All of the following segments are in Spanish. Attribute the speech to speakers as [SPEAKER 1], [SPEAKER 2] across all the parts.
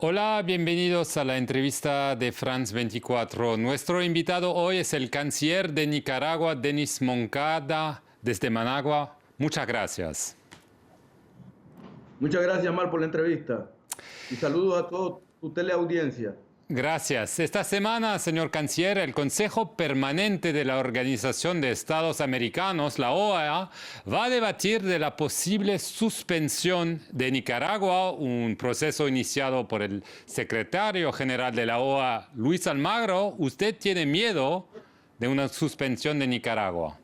[SPEAKER 1] Hola, bienvenidos a la entrevista de France 24. Nuestro invitado hoy es el canciller de Nicaragua, Denis Moncada, desde Managua. Muchas gracias.
[SPEAKER 2] Muchas gracias, Mar, por la entrevista. Y saludos a toda tu teleaudiencia.
[SPEAKER 1] Gracias. Esta semana, señor canciller, el Consejo Permanente de la Organización de Estados Americanos, la OEA, va a debatir de la posible suspensión de Nicaragua, un proceso iniciado por el secretario general de la OEA, Luis Almagro. ¿Usted tiene miedo de una suspensión de Nicaragua?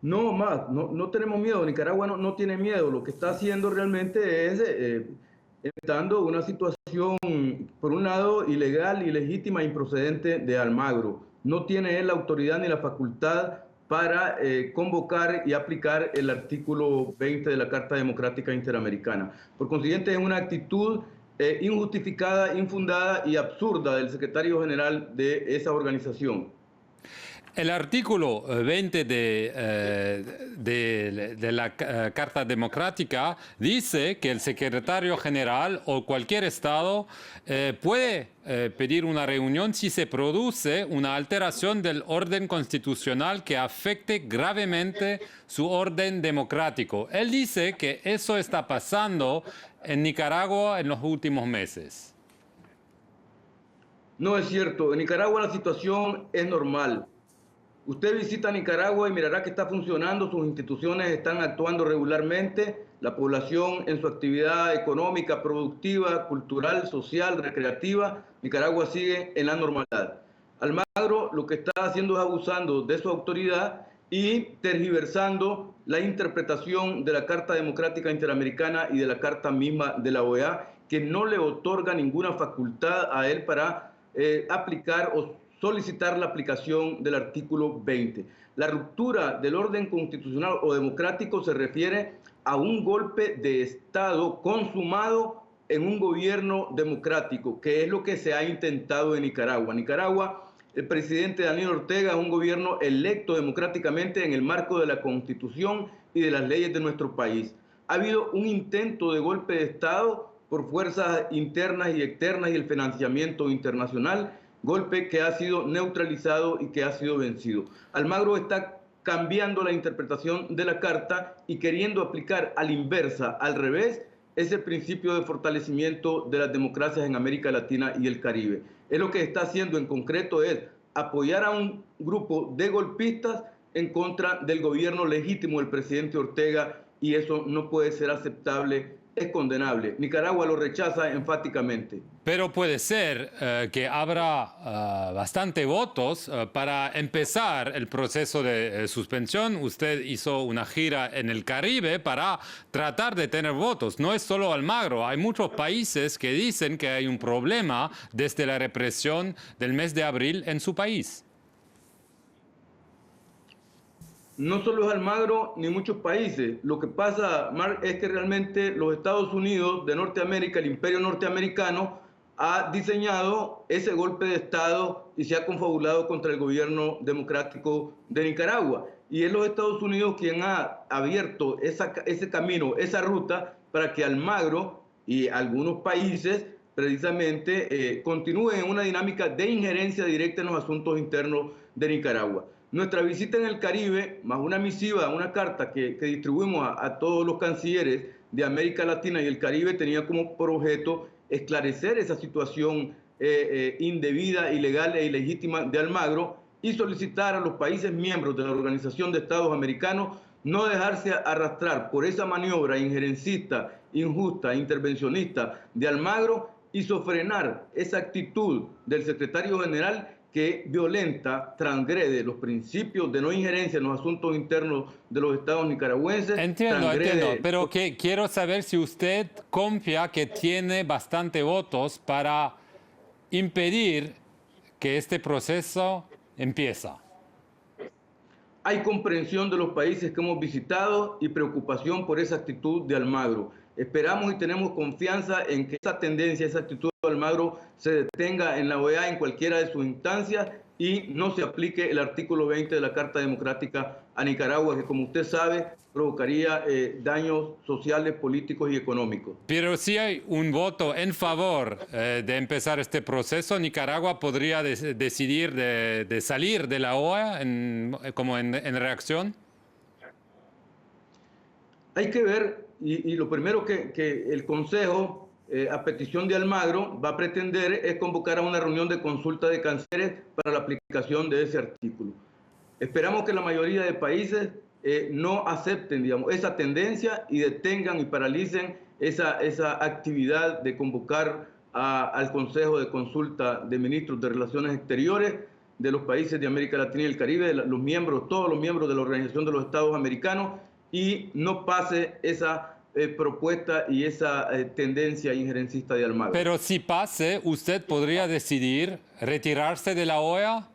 [SPEAKER 2] No, más, no tenemos miedo. Nicaragua no tiene miedo. Lo que está haciendo realmente es evitando una situación, por un lado, ilegal, ilegítima e improcedente de Almagro. No tiene él la autoridad ni la facultad para convocar y aplicar el artículo 20 de la Carta Democrática Interamericana. Por consiguiente, es una actitud injustificada, infundada y absurda del secretario general de esa organización.
[SPEAKER 1] El artículo 20 de la Carta Democrática dice que el secretario general o cualquier Estado puede pedir una reunión si se produce una alteración del orden constitucional que afecte gravemente su orden democrático. Él dice que eso está pasando en Nicaragua en los últimos meses.
[SPEAKER 2] No es cierto. En Nicaragua la situación es normal. Usted visita Nicaragua y mirará que está funcionando, sus instituciones están actuando regularmente, la población en su actividad económica, productiva, cultural, social, recreativa, Nicaragua sigue en la normalidad. Almagro lo que está haciendo es abusando de su autoridad y tergiversando la interpretación de la Carta Democrática Interamericana y de la Carta misma de la OEA, que no le otorga ninguna facultad a él para aplicar o solicitar la aplicación del artículo 20. La ruptura del orden constitucional o democrático se refiere a un golpe de Estado consumado en un gobierno democrático, que es lo que se ha intentado en Nicaragua. Nicaragua, el presidente Daniel Ortega es un gobierno electo democráticamente en el marco de la Constitución y de las leyes de nuestro país. Ha habido un intento de golpe de Estado por fuerzas internas y externas y el financiamiento internacional, golpe que ha sido neutralizado y que ha sido vencido. Almagro está cambiando la interpretación de la Carta y queriendo aplicar a la inversa, al revés, ese principio de fortalecimiento de las democracias en América Latina y el Caribe. Es lo que está haciendo en concreto es apoyar a un grupo de golpistas en contra del gobierno legítimo del presidente Ortega, y eso no puede ser aceptable, es condenable. Nicaragua lo rechaza enfáticamente.
[SPEAKER 1] Pero puede ser que habrá bastante votos para empezar el proceso de suspensión. Usted hizo una gira en el Caribe para tratar de tener votos. No es solo Almagro, hay muchos países que dicen que hay un problema desde la represión del mes de abril en su país.
[SPEAKER 2] No solo es Almagro ni muchos países. Lo que pasa, Mark, es que realmente los Estados Unidos de Norteamérica, el imperio norteamericano, ha diseñado ese golpe de Estado y se ha confabulado contra el gobierno democrático de Nicaragua. Y es los Estados Unidos quien ha abierto ese camino, esa ruta, para que Almagro y algunos países precisamente continúen en una dinámica de injerencia directa en los asuntos internos de Nicaragua. Nuestra visita en el Caribe, más una misiva, una carta que distribuimos a todos los cancilleres de América Latina y el Caribe, tenía como por objeto esclarecer esa situación indebida, ilegal e ilegítima de Almagro y solicitar a los países miembros de la Organización de Estados Americanos no dejarse arrastrar por esa maniobra injerencista, injusta, intervencionista de Almagro y sofrenar esa actitud del secretario general que violenta, transgrede los principios de no injerencia en los asuntos internos de los estados nicaragüenses.
[SPEAKER 1] Entiendo, pero quiero saber si usted confía que tiene bastante votos para impedir que este proceso empiece.
[SPEAKER 2] Hay comprensión de los países que hemos visitado y preocupación por esa actitud de Almagro. Esperamos y tenemos confianza en que esa tendencia, esa actitud de Almagro se detenga en la OEA en cualquiera de sus instancias y no se aplique el artículo 20 de la Carta Democrática a Nicaragua, que como usted sabe provocaría daños sociales, políticos y económicos.
[SPEAKER 1] Pero si hay un voto en favor de empezar este proceso, Nicaragua podría decidir de salir de la OEA como en reacción.
[SPEAKER 2] Hay que ver, y lo primero que el Consejo, a petición de Almagro, va a pretender es convocar a una reunión de consulta de canceres para la aplicación de ese artículo. Esperamos que la mayoría de países no acepten, digamos, esa tendencia y detengan y paralicen esa actividad de convocar al Consejo de Consulta de Ministros de Relaciones Exteriores de los países de América Latina y el Caribe, todos los miembros de la Organización de los Estados Americanos, y no pase esa propuesta y esa tendencia injerencista de Almagro.
[SPEAKER 1] Pero si pase, ¿usted podría decidir retirarse de la OEA?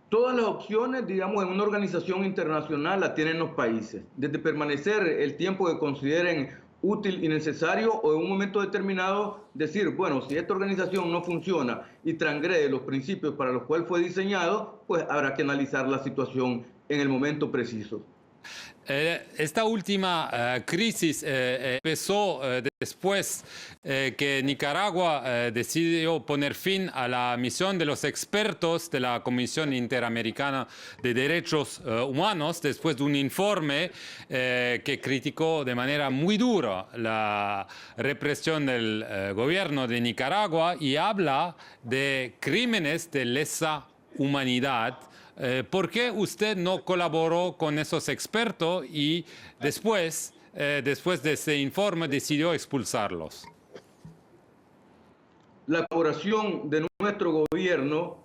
[SPEAKER 2] Todas las opciones, digamos, en una organización internacional la tienen los países. Desde permanecer el tiempo que consideren útil y necesario, o en un momento determinado decir, bueno, si esta organización no funciona y transgrede los principios para los cuales fue diseñado, pues habrá que analizar la situación en el momento preciso.
[SPEAKER 1] Esta última crisis empezó después que Nicaragua decidió poner fin a la misión de los expertos de la Comisión Interamericana de Derechos Humanos, después de un informe que criticó de manera muy dura la represión del gobierno de Nicaragua y habla de crímenes de lesa humanidad. ¿Por qué usted no colaboró con esos expertos y después de ese informe decidió expulsarlos?
[SPEAKER 2] La colaboración de nuestro gobierno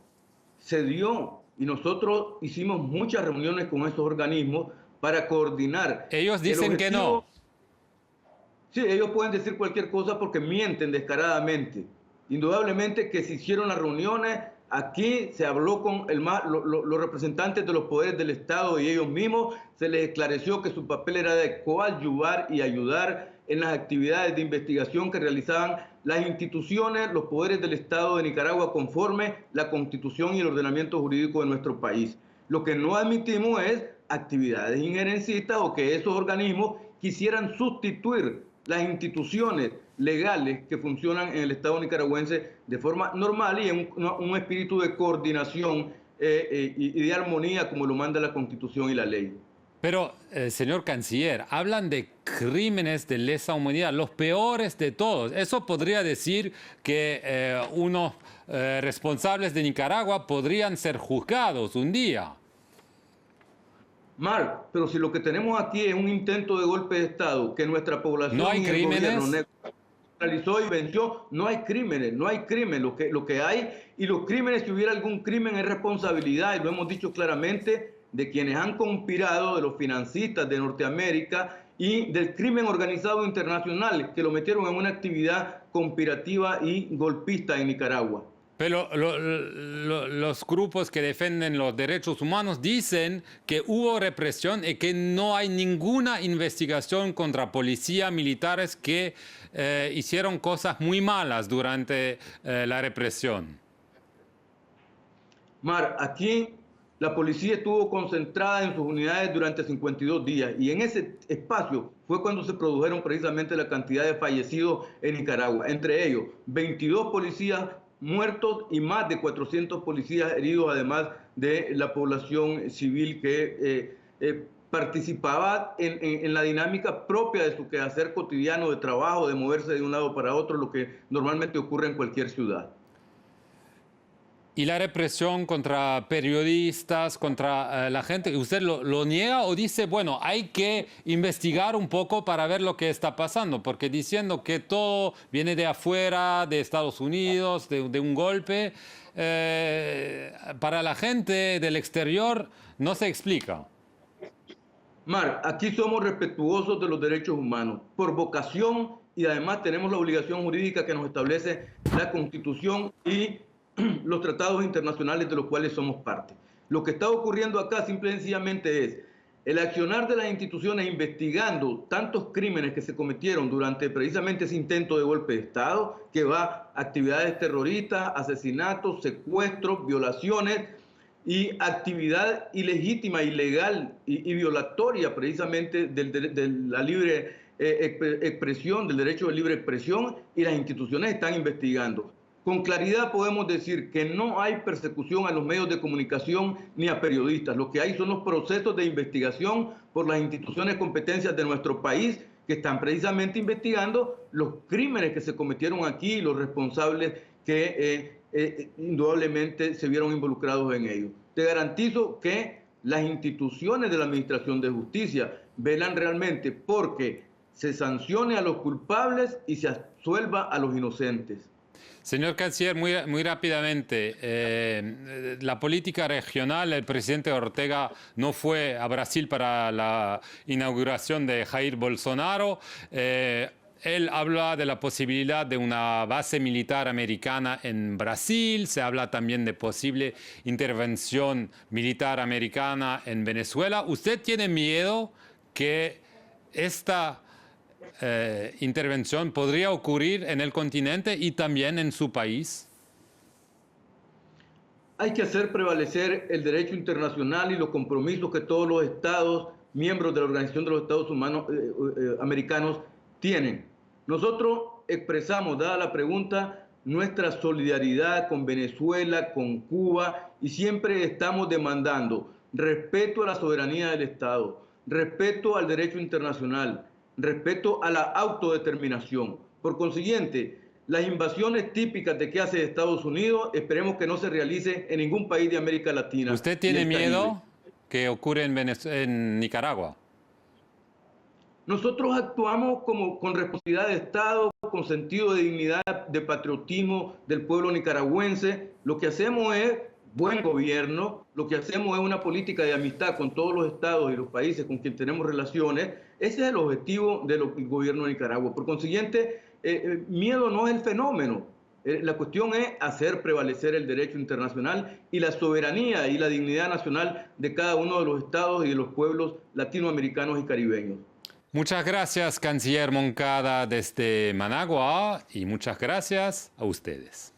[SPEAKER 2] se dio y nosotros hicimos muchas reuniones con esos organismos para coordinar.
[SPEAKER 1] Ellos dicen que no.
[SPEAKER 2] Sí, ellos pueden decir cualquier cosa porque mienten descaradamente. Indudablemente que se hicieron las reuniones. Aquí se habló con los representantes de los poderes del Estado y ellos mismos, se les esclareció que su papel era de coadyuvar y ayudar en las actividades de investigación que realizaban las instituciones, los poderes del Estado de Nicaragua conforme la Constitución y el ordenamiento jurídico de nuestro país. Lo que no admitimos es actividades injerencistas o que esos organismos quisieran sustituir las instituciones legales que funcionan en el Estado nicaragüense de forma normal y en un espíritu de coordinación y de armonía como lo manda la Constitución y la ley.
[SPEAKER 1] Pero, señor canciller, hablan de crímenes de lesa humanidad, los peores de todos. Eso podría decir que unos responsables de Nicaragua podrían ser juzgados un día.
[SPEAKER 2] Marc, pero si lo que tenemos aquí es un intento de golpe de Estado, que nuestra población
[SPEAKER 1] ¿No hay
[SPEAKER 2] y el
[SPEAKER 1] crímenes?
[SPEAKER 2] gobierno realizó y venció, no hay crímenes, no hay crimen. Lo que hay, y los crímenes, si hubiera algún crimen, es responsabilidad, y lo hemos dicho claramente, de quienes han conspirado, de los financistas de Norteamérica y del crimen organizado internacional, que lo metieron en una actividad conspirativa y golpista en Nicaragua.
[SPEAKER 1] Pero los grupos que defienden los derechos humanos dicen que hubo represión y que no hay ninguna investigación contra policías militares que hicieron cosas muy malas durante la represión.
[SPEAKER 2] Mar, aquí la policía estuvo concentrada en sus unidades durante 52 días y en ese espacio fue cuando se produjeron precisamente la cantidad de fallecidos en Nicaragua, entre ellos 22 policías muertos y más de 400 policías heridos, además de la población civil que participaba en la dinámica propia de su quehacer cotidiano de trabajo, de moverse de un lado para otro, lo que normalmente ocurre en cualquier ciudad.
[SPEAKER 1] ¿Y la represión contra periodistas, contra la gente, usted lo niega o dice, bueno, hay que investigar un poco para ver lo que está pasando? Porque diciendo que todo viene de afuera, de Estados Unidos, de un golpe, para la gente del exterior no se explica.
[SPEAKER 2] Mar, aquí somos respetuosos de los derechos humanos, por vocación, y además tenemos la obligación jurídica que nos establece la Constitución y los tratados internacionales de los cuales somos parte. Lo que está ocurriendo acá simple y sencillamente es el accionar de las instituciones investigando tantos crímenes que se cometieron durante precisamente ese intento de golpe de Estado, que va a actividades terroristas, asesinatos, secuestros, violaciones, y actividad ilegítima, ilegal y violatoria precisamente de la libre expresión, del derecho de libre expresión, y las instituciones están investigando. Con claridad podemos decir que no hay persecución a los medios de comunicación ni a periodistas. Lo que hay son los procesos de investigación por las instituciones competencias de nuestro país que están precisamente investigando los crímenes que se cometieron aquí y los responsables que indudablemente se vieron involucrados en ello. Te garantizo que las instituciones de la Administración de Justicia velan realmente porque se sancione a los culpables y se absuelva a los inocentes.
[SPEAKER 1] Señor Canciller, muy rápidamente, la política regional, el presidente Ortega no fue a Brasil para la inauguración de Jair Bolsonaro. Él habla de la posibilidad de una base militar americana en Brasil, se habla también de posible intervención militar americana en Venezuela. ¿Usted tiene miedo que esta intervención podría ocurrir en el continente y también en su país?
[SPEAKER 2] Hay que hacer prevalecer el derecho internacional y los compromisos que todos los estados, miembros de la Organización de los Estados Americanos, tienen. Nosotros expresamos, dada la pregunta, nuestra solidaridad con Venezuela, con Cuba, y siempre estamos demandando respeto a la soberanía del Estado, respeto al derecho internacional, respeto a la autodeterminación. Por consiguiente, las invasiones típicas de que hace Estados Unidos, esperemos que no se realicen en ningún país de América Latina.
[SPEAKER 1] ¿Usted tiene miedo que ocurra en Nicaragua?
[SPEAKER 2] Nosotros actuamos con responsabilidad de Estado, con sentido de dignidad, de patriotismo del pueblo nicaragüense. Lo que hacemos es buen gobierno, lo que hacemos es una política de amistad con todos los estados y los países con quienes tenemos relaciones. Ese es el objetivo del gobierno de Nicaragua. Por consiguiente, miedo no es el fenómeno. La cuestión es hacer prevalecer el derecho internacional y la soberanía y la dignidad nacional de cada uno de los estados y de los pueblos latinoamericanos y caribeños.
[SPEAKER 1] Muchas gracias, Canciller Moncada, desde Managua, y muchas gracias a ustedes.